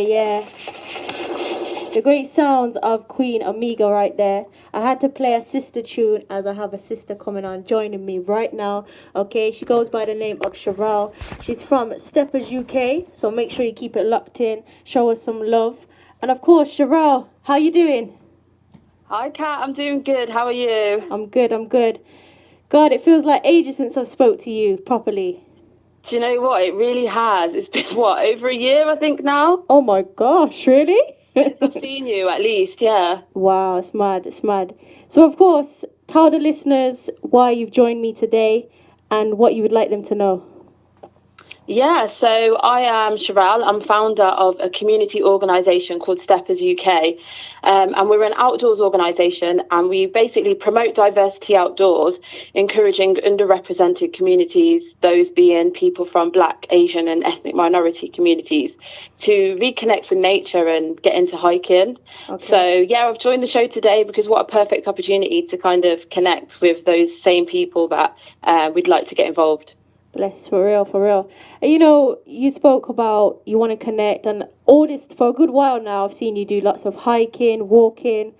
Yeah. The great sounds of Queen Amiga right there. I had to play a sister tune as I have a sister coming on joining me right now. Okay, she goes by the name of Sherelle. She's from Steppers UK, so make sure you keep it locked in. Show us some love. And of course, Sherelle, how you doing? Hi, Kat. I'm doing good. How are you? I'm good. God, it feels like ages since I've spoke to you properly. Do you know what? It really has. It's been, what, over a year, I think, now? Oh my gosh, really? I've seen you, at least, yeah. Wow, it's mad. So, of course, tell the listeners why you've joined me today and what you would like them to know. Yeah, so I am Sherelle. I'm founder of a community organisation called Steppers UK. And we're an outdoors organisation, and we basically promote diversity outdoors, encouraging underrepresented communities, those being people from Black, Asian and ethnic minority communities, to reconnect with nature and get into hiking. Okay. So, yeah, I've joined the show today because what a perfect opportunity to kind of connect with those same people that we'd like to get involved. Bless, for real. And you know, you spoke about you want to connect, and all this for a good while now. I've seen you do lots of hiking, walking.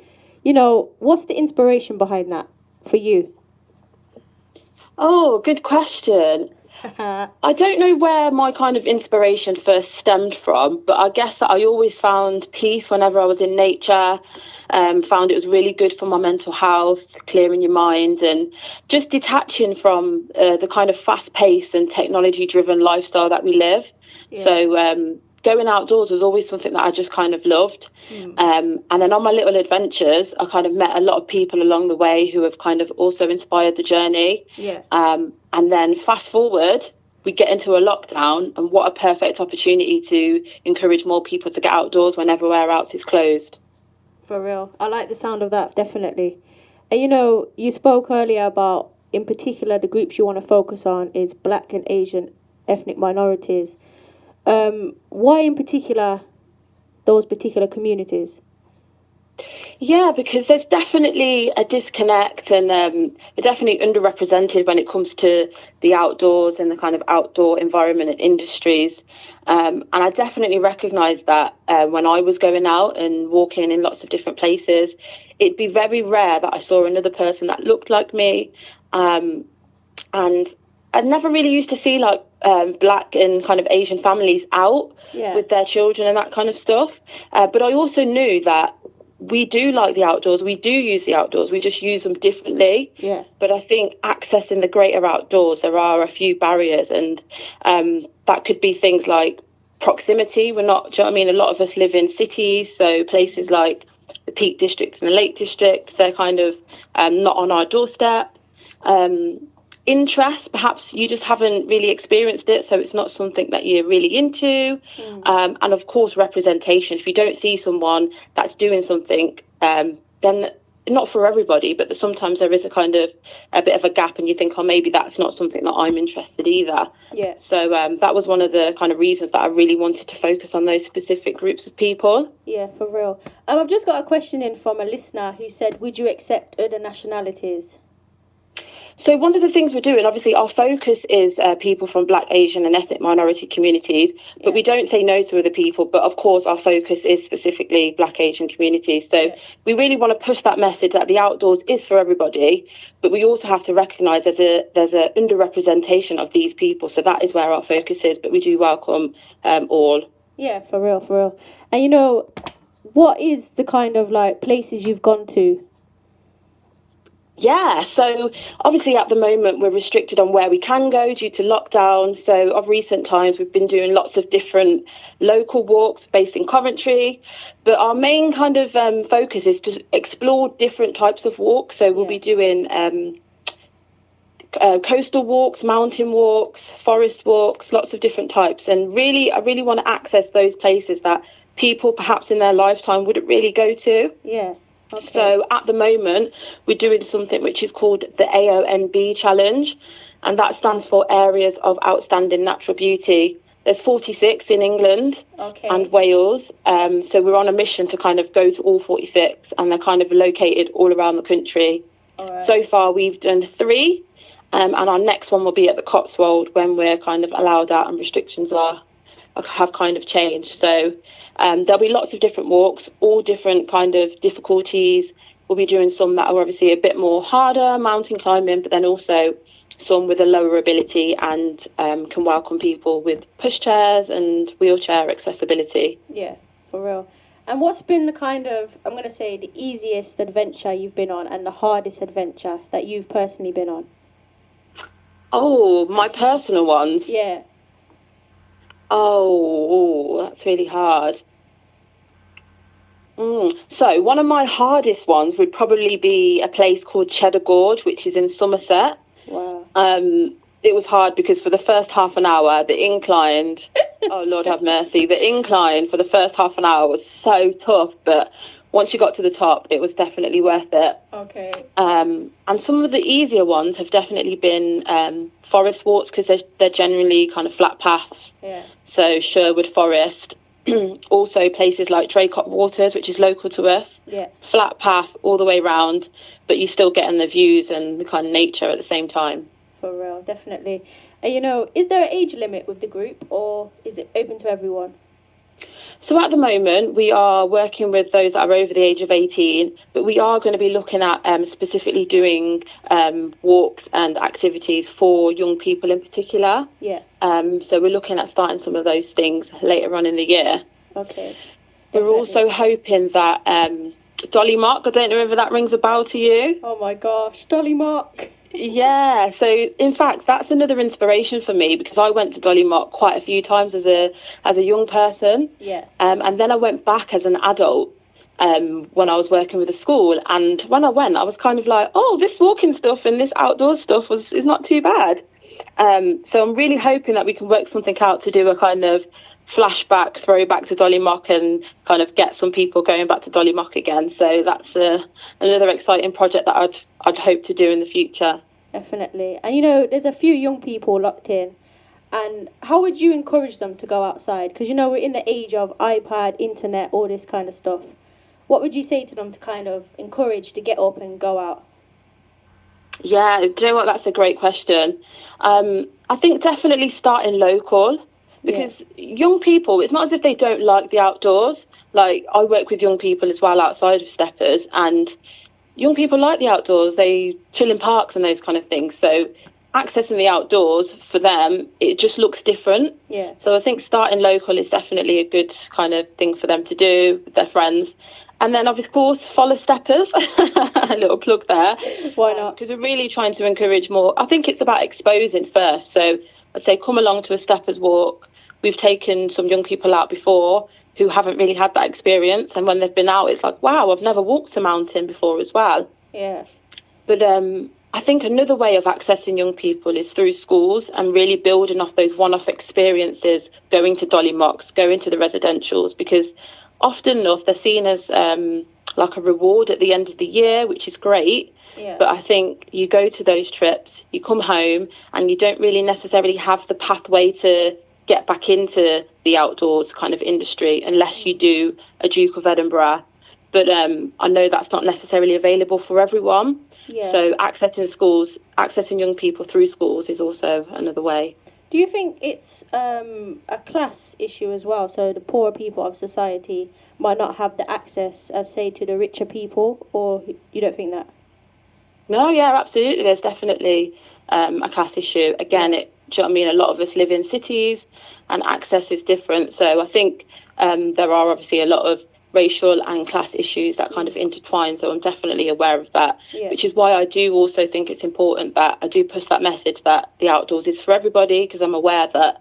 You know, what's the inspiration behind that for you? Oh, good question. I don't know where my kind of inspiration first stemmed from, but I guess that I always found peace whenever I was in nature. Found it was really good for my mental health, clearing your mind and just detaching from the kind of fast-paced and technology-driven lifestyle that we live. Yeah. So going outdoors was always something that I just kind of loved. And then on my little adventures, I kind of met a lot of people along the way who have kind of also inspired the journey. Yeah. And then fast forward, we get into a lockdown, and what a perfect opportunity to encourage more people to get outdoors when everywhere else is closed. For real. I like the sound of that, definitely. And you know, you spoke earlier about, in particular, the groups you want to focus on is Black and Asian ethnic minorities. Why in particular those particular communities? Yeah, because there's definitely a disconnect, and they're definitely underrepresented when it comes to the outdoors and the kind of outdoor environment and industries. And I definitely recognised that when I was going out and walking in lots of different places, it'd be very rare that I saw another person that looked like me. And I never really used to see like Black and kind of Asian families out with their children and that kind of stuff. But I also knew that we do like the outdoors. We do use the outdoors. We just use them differently. Yeah. But I think accessing the greater outdoors, there are a few barriers, and that could be things like proximity. We're not, do you know what I mean? A lot of us live in cities, so places like the Peak District and the Lake District, they're kind of not on our doorstep. Interest, perhaps you just haven't really experienced it, so it's not something that you're really into. And of course, representation. If you don't see someone that's doing something, then not for everybody, but sometimes there is a kind of a bit of a gap, and you think, oh, maybe that's not something that I'm interested either. Yeah. So that was one of the kind of reasons that I really wanted to focus on those specific groups of people. Yeah, for real. I've just got a question in from a listener who said, would you accept other nationalities? So one of the things we're doing, obviously, our focus is people from Black, Asian and ethnic minority communities, but we don't say no to other people. But of course, our focus is specifically Black, Asian communities. So we really want to push that message that the outdoors is for everybody, but we also have to recognise there's a underrepresentation of these people. So that is where our focus is, but we do welcome all. Yeah, for real. And you know, what is the kind of like places you've gone to? Yeah, so obviously at the moment we're restricted on where we can go due to lockdown. So of recent times we've been doing lots of different local walks based in Coventry. But our main kind of focus is to explore different types of walks. So we'll be doing coastal walks, mountain walks, forest walks, lots of different types. And really, I really want to access those places that people perhaps in their lifetime wouldn't really go to. Yeah. Okay. So at the moment, we're doing something which is called the AONB Challenge, and that stands for Areas of Outstanding Natural Beauty. There's 46 in England and Wales, so we're on a mission to kind of go to all 46, and they're kind of located all around the country. Right. So far, we've done 3, and our next one will be at the Cotswold when we're kind of allowed out and restrictions are have kind of changed. So there'll be lots of different walks, all different kind of difficulties. We'll be doing some that are obviously a bit more harder, mountain climbing, but then also some with a lower ability and can welcome people with pushchairs and wheelchair accessibility. Yeah, for real. And what's been the kind of, I'm going to say, the easiest adventure you've been on and the hardest adventure that you've personally been on? Oh, my personal ones? Yeah. Oh, that's really hard. So one of my hardest ones would probably be a place called Cheddar Gorge, which is in Somerset. Wow. It was hard because for the first half an hour, the incline, oh Lord have mercy, the incline for the first half an hour was so tough, but once you got to the top, it was definitely worth it. Okay. And some of the easier ones have definitely been forest walks, because they're generally kind of flat paths. Yeah. So Sherwood Forest, also places like Draycott Waters, which is local to us. Yeah. Flat path all the way round, but you're still getting the views and the kind of nature at the same time. For real, definitely. And is there an age limit with the group, or is it open to everyone? So at the moment, we are working with those that are over the age of 18, but we are going to be looking at specifically doing walks and activities for young people in particular. Yeah. So we're looking at starting some of those things later on in the year. Okay. We're also hoping that Dolly Mock, I don't know whether that rings a bell to you. Oh my gosh, Dolly Mock. Yeah, so in fact that's another inspiration for me, because I went to Dolly Mock quite a few times as a young person. Yeah. And then I went back as an adult when I was working with a school, and when I went I was kind of like, oh, this walking stuff and this outdoor stuff is not too bad. So I'm really hoping that we can work something out to do a kind of flashback, throwback to Dolly Mock, and kind of get some people going back to Dolly Mock again. So that's another exciting project that I'd hope to do in the future. Definitely. And there's a few young people locked in, and how would you encourage them to go outside? Because we're in the age of iPad, internet, all this kind of stuff. What would you say to them to kind of encourage to get up and go out? Yeah, do you know what, that's a great question. I think definitely starting local, because young people, it's not as if they don't like the outdoors. Like, I work with young people as well outside of Steppers, and young people like the outdoors. They chill in parks and those kind of things. So accessing the outdoors for them, it just looks different. Yeah. So I think starting local is definitely a good kind of thing for them to do with their friends. And then, of course, follow Steppers. A little plug there. Why not? Because we're really trying to encourage more. I think it's about exposing first. So I'd say come along to a Steppers walk. We've taken some young people out before who haven't really had that experience. And when they've been out, it's like, wow, I've never walked a mountain before as well. Yeah. But I think another way of accessing young people is through schools, and really building off those one-off experiences, going to Dolly Mocks, going to the residentials, because often enough they're seen as like a reward at the end of the year, which is great. Yeah. But I think you go to those trips, you come home, and you don't really necessarily have the pathway to get back into the outdoors kind of industry unless you do a Duke of Edinburgh. But I know that's not necessarily available for everyone. Yeah. So accessing young people through schools is also another way. Do you think it's a class issue as well? So the poorer people of society might not have the access, as say, to the richer people, or you don't think that? No, yeah, absolutely. There's definitely a class issue. Again, do you know what I mean? A lot of us live in cities, and access is different. So I think there are obviously a lot of racial and class issues that kind of intertwine. So I'm definitely aware of that, which is why I do also think it's important that I do push that message that the outdoors is for everybody, because I'm aware that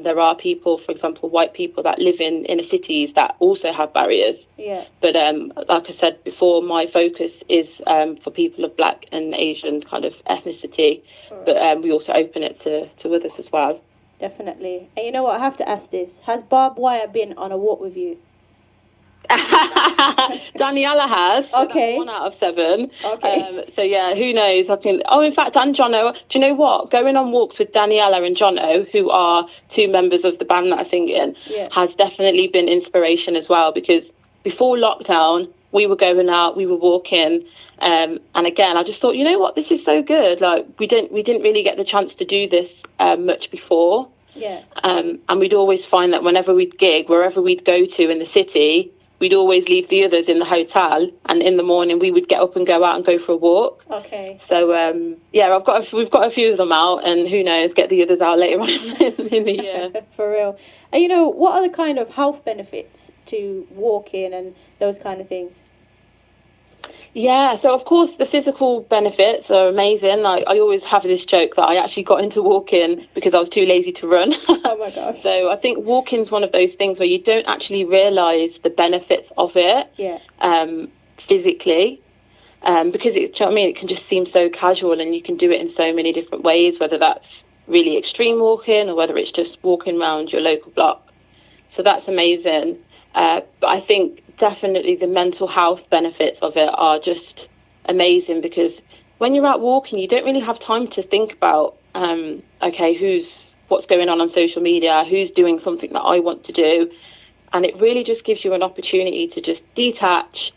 there are people, for example, white people that live in inner cities that also have barriers. Yeah. But like I said before, my focus is for people of Black and Asian kind of ethnicity, but we also open it to others as well. Definitely. And you know what, I have to ask this. Has Barb Wire been on a walk with you? Daniela has. Okay. 1 out of 7. Okay. So yeah, who knows? I think. Oh, in fact, and Jono. Do you know what? Going on walks with Daniela and Jono, who are 2 members of the band that I sing in, has definitely been inspiration as well. Because before lockdown, we were going out, we were walking, and again, I just thought, you know what? This is so good. Like we didn't really get the chance to do this much before. Yeah. And we'd always find that whenever we'd gig, wherever we'd go to in the city, we'd always leave the others in the hotel, and in the morning we would get up and go out and go for a walk. Okay. So yeah, we've got a few of them out, and who knows, get the others out later on in the year. For real. And you know, what are the kind of health benefits to walking and those kind of things? Yeah, so of course the physical benefits are amazing. Like, I always have this joke that I actually got into walking because I was too lazy to run. Oh my gosh. So I think walking's one of those things where you don't actually realise the benefits of it. Yeah. Physically. Because do you know what I mean? It can just seem so casual, and you can do it in so many different ways, whether that's really extreme walking or whether it's just walking around your local block. So that's amazing. But I think definitely the mental health benefits of it are just amazing, because when you're out walking, you don't really have time to think about, okay, what's going on social media, who's doing something that I want to do. And it really just gives you an opportunity to just detach.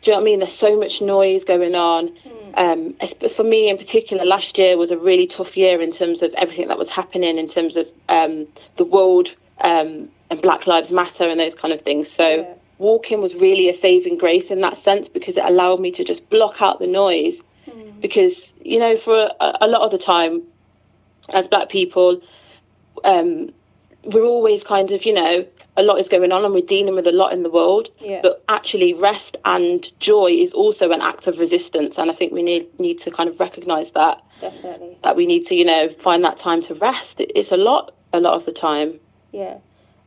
Do you know what I mean? There's so much noise going on. For me in particular, last year was a really tough year in terms of everything that was happening in terms of the world and Black Lives Matter and those kind of things. So yeah. Walking was really a saving grace in that sense, because it allowed me to just block out the noise. Because, you know, for a lot of the time, as Black people, we're always kind of, you know, a lot is going on and we're dealing with a lot in the world. Yeah. But actually rest and joy is also an act of resistance. And I think we need to kind of recognise that. Definitely. That we need to, you know, find that time to rest. It's a lot of the time. Yeah.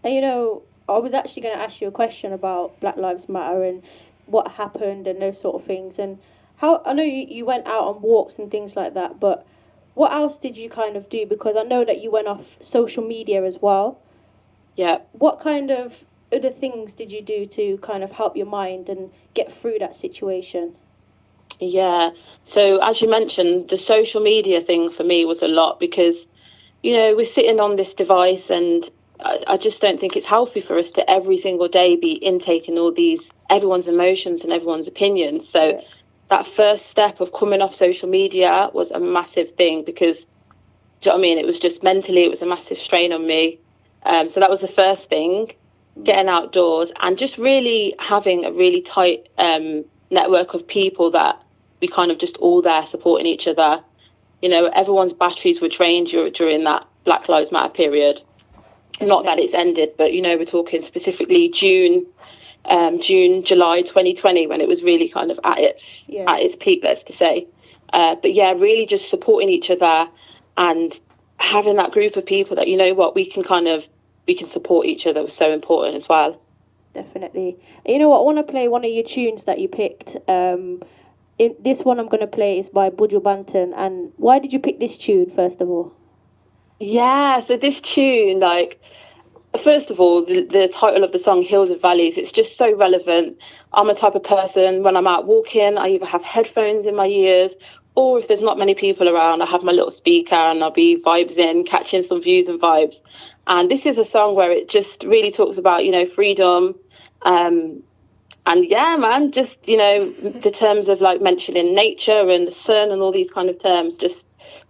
And, you know, I was actually going to ask you a question about Black Lives Matter and what happened and those sort of things. And how, I know you went out on walks and things like that, but what else did you kind of do? Because I know that you went off social media as well. Yeah. What kind of other things did you do to kind of help your mind and get through that situation? Yeah. So as you mentioned, the social media thing for me was a lot, because, you know, we're sitting on this device, and I just don't think it's healthy for us to every single day be intaking everyone's emotions and everyone's opinions. So yeah. That first step of coming off social media was a massive thing, because, do you know what I mean? It was just mentally, it was a massive strain on me. So that was the first thing, getting outdoors and just really having a really tight network of people that we kind of just all there supporting each other. You know, everyone's batteries were drained during that Black Lives Matter period. Not that it's ended, but, you know, we're talking specifically June, July 2020, when it was really kind of at its peak, let's to say. But yeah, really just supporting each other and having that group of people that, you know what, we can support each other was so important as well. Definitely. You know what, I want to play one of your tunes that you picked. This one I'm going to play is by Buju Banton. And why did you pick this tune, first of all? Yeah, so this tune, like, first of all, the title of the song, Hills and Valleys, it's just so relevant. I'm a type of person, when I'm out walking, I either have headphones in my ears, or if there's not many people around, I have my little speaker and I'll be vibes catching some views and vibes. And this is a song where it just really talks about, you know, freedom. And yeah, man, just, you know, the terms of like mentioning nature and the sun and all these kind of terms, just,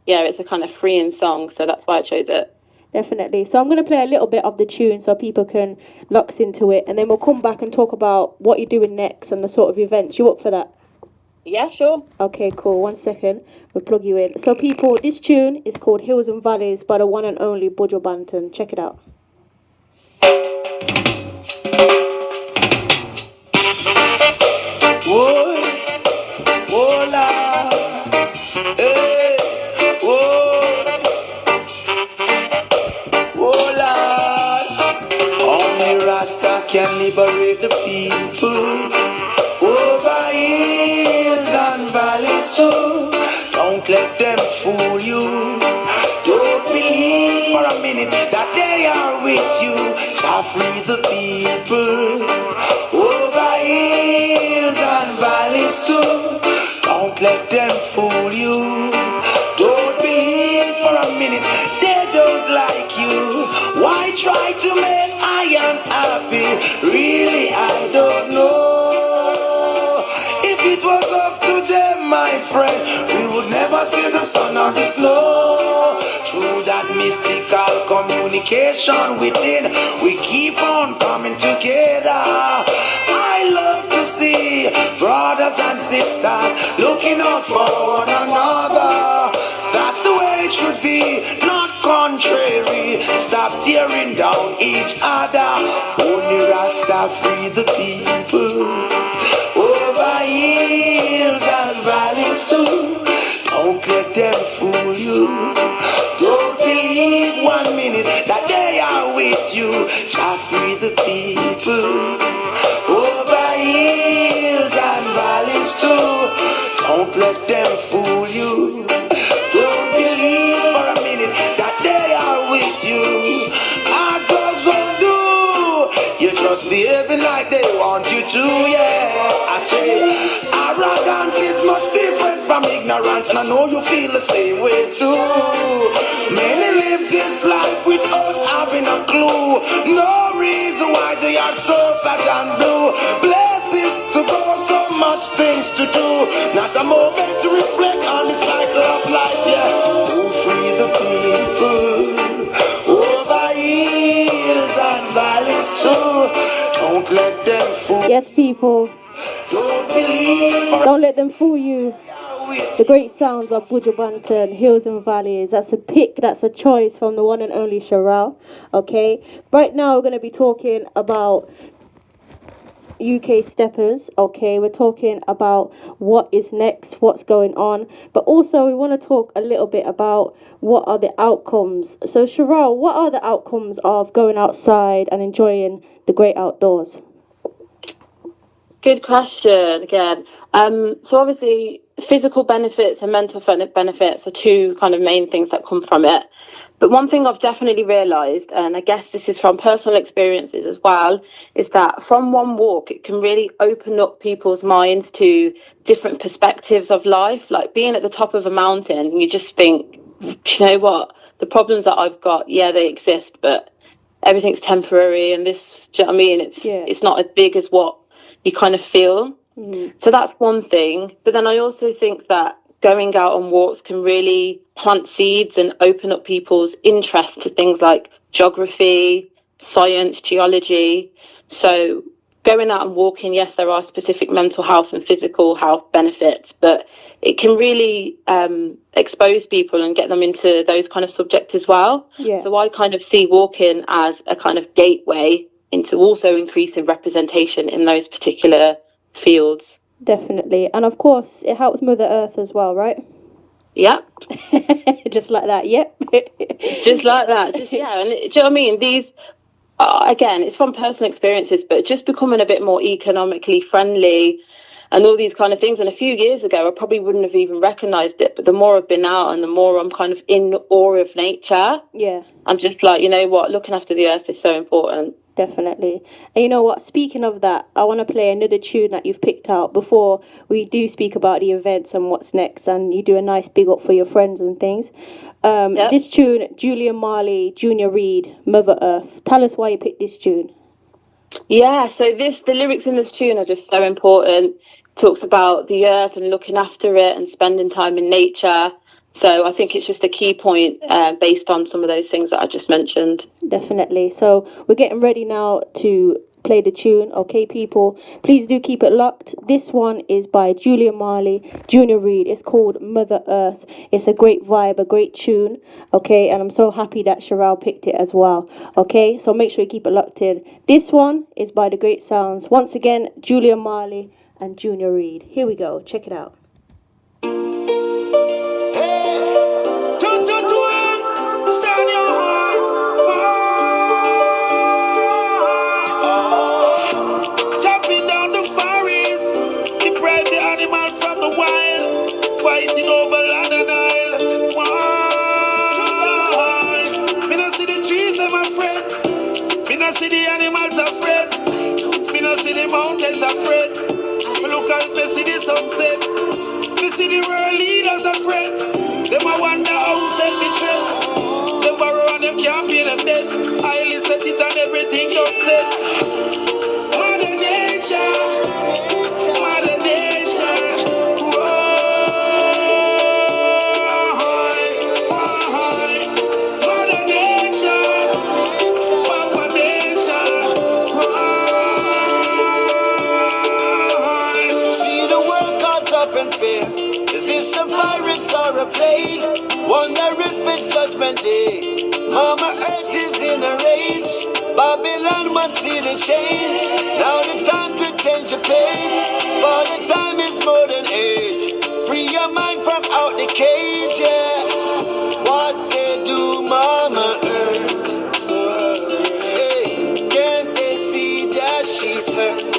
yeah, it's a kind of freeing song. So that's why I chose it. Definitely. So I'm going to play a little bit of the tune so people can lock into it. And then we'll come back and talk about what you're doing next and the sort of events. You up for that? Yeah, sure. Okay, cool. 1 second. We'll plug you in. So people, this tune is called Hills and Valleys by the one and only Buju Banton. Check it out. Can liberate the people over hills and valleys too. Don't let them fool you. Don't believe for a minute that they are with you. Shall free the people over hills and valleys too. Don't let them fool you. Don't believe for a minute they don't like you. Why try to make I unhappy? Really, I don't know. If it was up to them, my friend, we would never see the sun or the snow. Through that mystical community communication within. We keep on coming together. I love to see brothers and sisters looking out for one another. That's the way it should be, not contrary. Stop tearing down each other. Only Rasta free the people. Over hills and valleys too. Don't let them fool you. Don't believe 1 minute that they are with you. Shall free the people. Over hills and valleys too. Don't let them fool you. Don't believe for a minute that they are with you. Our drugs don't do. You're just behaving like they want you to, yeah. I say arrogance is much different from ignorance, and I know you feel the same way too. Many live this life without having a clue. No reason why they are so sad and blue. Places to go, so much things to do. Not a moment to reflect on the cycle of life, yeah. To free the people. Over hills and valleys too. Don't let them fool. Yes, people. Don't believe. Don't let them fool you. The great sounds of Buju Banton, Hills and Valleys. That's a pick, that's a choice from the one and only Sherelle. Okay. Right now we're going to be talking about UK steppers. Okay, we're talking about what is next, what's going on, but also we want to talk a little bit about what are the outcomes. So Sherelle, what are the outcomes of going outside and enjoying the great outdoors? Good question again. So obviously physical benefits and mental benefits are two kind of main things that come from it. But one thing I've definitely realised, and I guess this is from personal experiences as well, is that from one walk, it can really open up people's minds to different perspectives of life. Like being at the top of a mountain, you just think, you know what, the problems that I've got, yeah, they exist, but everything's temporary. And this, do you know what I mean? It's not as big as what you kind of feel. So that's one thing. But then I also think that going out on walks can really plant seeds and open up people's interest to things like geography, science, geology. So going out and walking, yes, there are specific mental health and physical health benefits, but it can really expose people and get them into those kind of subjects as well. Yeah. So I kind of see walking as a kind of gateway into also increasing representation in those particular fields. Definitely. And of course, it helps Mother Earth as well, right? Yep. Just like that, yep. Just like that. Just, yeah. And do you know what I mean? These, again, it's from personal experiences, but just becoming a bit more economically friendly and all these kind of things. And a few years ago, I probably wouldn't have even recognised it. But the more I've been out and the more I'm kind of in awe of nature, yeah, I'm just like, you know what, looking after the earth is so important. Definitely. And you know what, speaking of that, I want to play another tune that you've picked out before we do speak about the events and what's next, and you do a nice big up for your friends and things. Yep. This tune, Julian Marley, Junior Reid, Mother Earth. Tell us why you picked this tune. Yeah, so the lyrics in this tune are just so important. It talks about the earth and looking after it and spending time in nature. So I think it's just a key point based on some of those things that I just mentioned. Definitely. So we're getting ready now to play the tune. Okay, people, please do keep it locked. This one is by Julian Marley, Junior Reid. It's called Mother Earth. It's a great vibe, a great tune. Okay, and I'm so happy that Sherelle picked it as well. Okay, so make sure you keep it locked in. This one is by the great sounds. Once again, Julian Marley and Junior Reid. Here we go. Check it out. Fighting over land and isle. Why? Me not see the trees, them afraid. Me not see the animals afraid. Me not see the mountains afraid. Me look out, me see the sunset. Me see the world leaders afraid. Them a wonder how set the threat. Them borrow and them can't pay them debt. I listen it and everything don't set. Mother nature. Babylon must see the change. Now the time to change the page. For the time is modern age. Free your mind from out the cage, yeah. What they do, Mama Earth? Hey, can't they see that she's hurt?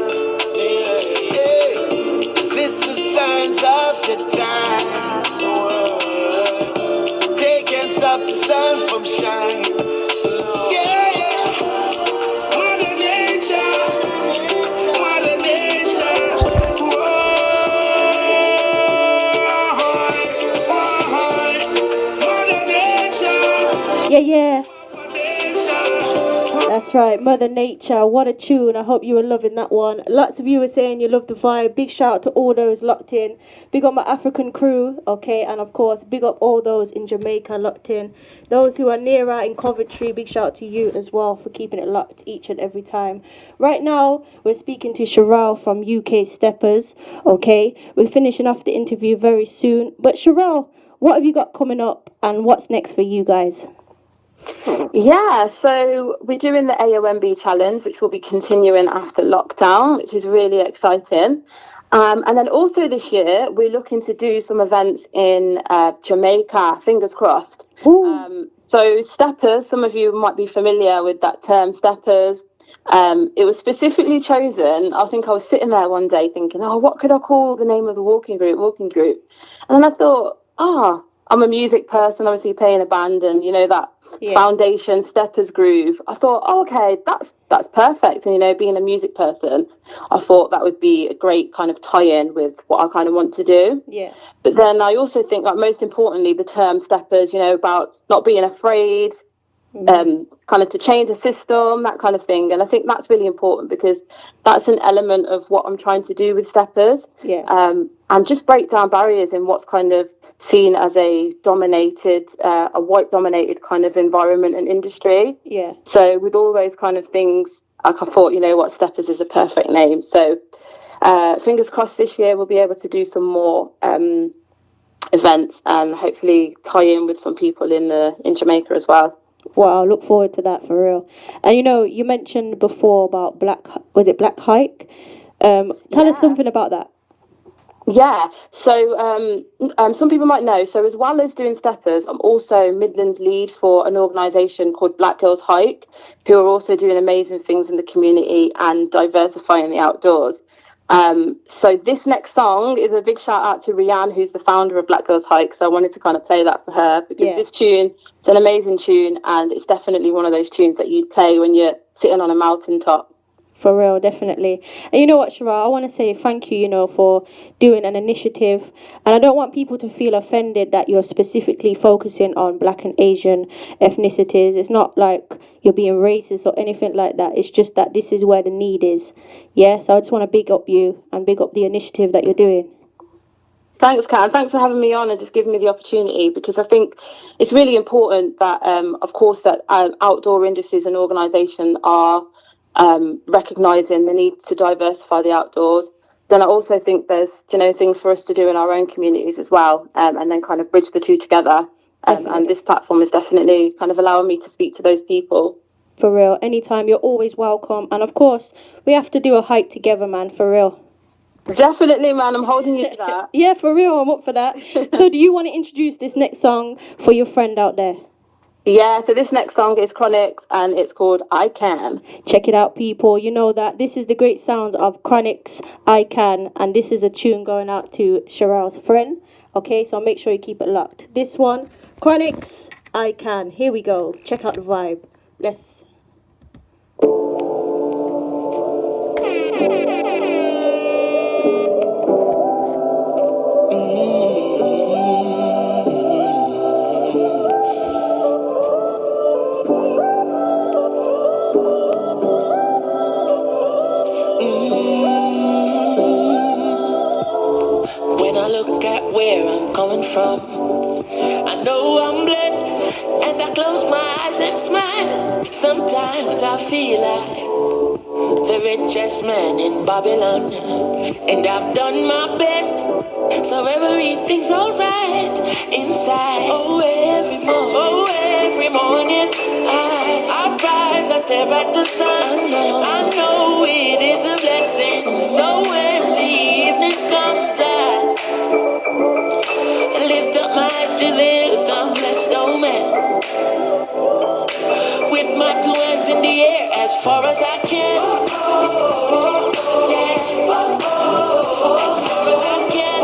Hey, is this the signs of the time? They can't stop the sun from shining. Yeah, yeah. Mother Nature, Mother Nature. Mother Nature. Yeah. That's right, Mother Nature. What a tune. I hope you were loving that one. Lots of you were saying you love the vibe. Big shout out to all those locked in. Big up my African crew, okay? And of course, big up all those in Jamaica locked in. Those who are nearer in Coventry, big shout out to you as well for keeping it locked each and every time. Right now, we're speaking to Sherelle from UK Steppers, okay? We're finishing off the interview very soon. But Sherelle, what have you got coming up and what's next for you guys? Yeah, so we're doing the AOMB challenge, which will be continuing after lockdown, which is really exciting. And then also this year, we're looking to do some events in Jamaica, fingers crossed. So steppers, some of you might be familiar with that term, steppers. It was specifically chosen. I think I was sitting there one day thinking, oh, what could I call the name of the walking group? And then I thought, I'm a music person, obviously playing a band, and you know that foundation steppers groove. I thought, okay, that's perfect. And you know, being a music person, I thought that would be a great kind of tie-in with what I kind of want to do. Yeah. But then I also think that most importantly, the term steppers, you know, about not being afraid, kind of to change a system, that kind of thing. And I think that's really important because that's an element of what I'm trying to do with steppers. Yeah. And just break down barriers in what's kind of seen as a white dominated kind of environment and industry. Yeah. So with all those kind of things, I thought, you know what, Steppers is a perfect name. So fingers crossed this year we'll be able to do some more events and hopefully tie in with some people in Jamaica as well. Wow, look forward to that for real. And you know, you mentioned before about Black Hike? Tell us something about that. Yeah, so some people might know. So as well as doing Steppers, I'm also Midland lead for an organisation called Black Girls Hike, who are also doing amazing things in the community and diversifying the outdoors. So this next song is a big shout out to Rianne, who's the founder of Black Girls Hike. So I wanted to kind of play that for her because this tune, it's an amazing tune, and it's definitely one of those tunes that you'd play when you're sitting on a mountaintop. For real, definitely. And you know what, Sherelle, I want to say thank you, you know, for doing an initiative. And I don't want people to feel offended that you're specifically focusing on Black and Asian ethnicities. It's not like you're being racist or anything like that. It's just that this is where the need is. Yeah, so I just want to big up you and big up the initiative that you're doing. Thanks, Kat, and thanks for having me on and just giving me the opportunity, because I think it's really important that, of course, that outdoor industries and organisations are recognising the need to diversify the outdoors. Then I also think there's, you know, things for us to do in our own communities as well, and then kind of bridge the two together. And this platform is definitely kind of allowing me to speak to those people. For real, anytime, you're always welcome. And of course, we have to do a hike together, man, for real. Definitely, man, I'm holding you to that. Yeah, for real, I'm up for that. So do you want to introduce this next song for your friend out there? Yeah, so this next song is Chronics and it's called I Can. Check it out, people. You know that this is the great sounds of Chronics, I Can, and this is a tune going out to Sherelle's friend. Okay, so make sure you keep it locked. This one, Chronics, I Can. Here we go. Check out the vibe. Let's... When I look at where I'm coming from, I know I'm blessed, and I close my eyes and smile. Sometimes I feel like the richest man in Babylon, and I've done my best, so everything's alright inside. Oh, every morning. every morning I rise, I stare at the sun. I know it is a blessing. So when the evening comes, I lift up my eyes to this. I'm blessed, oh man. With my two hands in the air as far as I can. Yeah. As far as I can.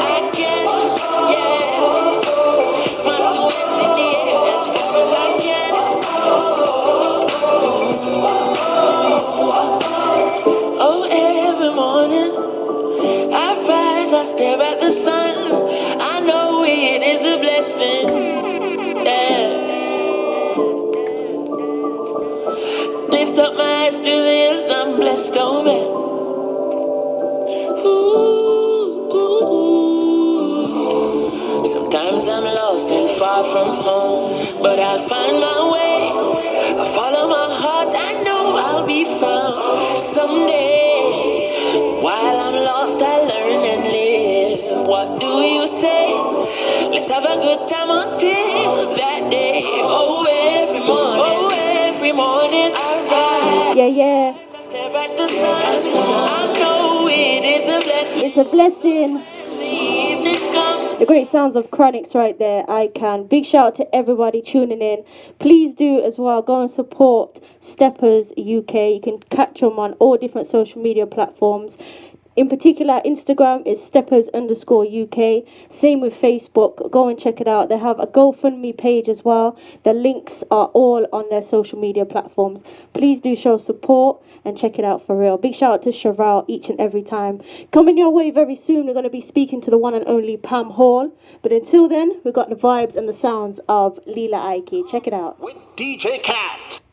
I can. Yeah. My two hands in the air as far as I can. Oh, every morning I rise, I stare at the sun. I know it is a blessing. Yeah. Lift up my eyes to this, I'm blessed, oh man. Ooh. Sometimes I'm lost and far from home, but I'll find my way. I follow my heart, I know I'll be found someday. While I'm lost, I learn and live. What do you say? Let's have a good time until that day. Oh, every morning, I rise. Yeah. I stare at the sun. I know it is a blessing. It's a blessing. The evening comes. The great sounds of Chronics right there. I can. Big shout out to everybody tuning in. Please do as well go and support Steppers UK. You can catch them on all different social media platforms. In particular, Instagram is steppers_UK. Same with Facebook. Go and check it out. They have a GoFundMe page as well. The links are all on their social media platforms. Please do show support and check it out for real. Big shout out to Cheryl each and every time. Coming your way very soon, we're going to be speaking to the one and only Pam Hall. But until then, we've got the vibes and the sounds of Leela Ike. Check it out. With DJ Kat.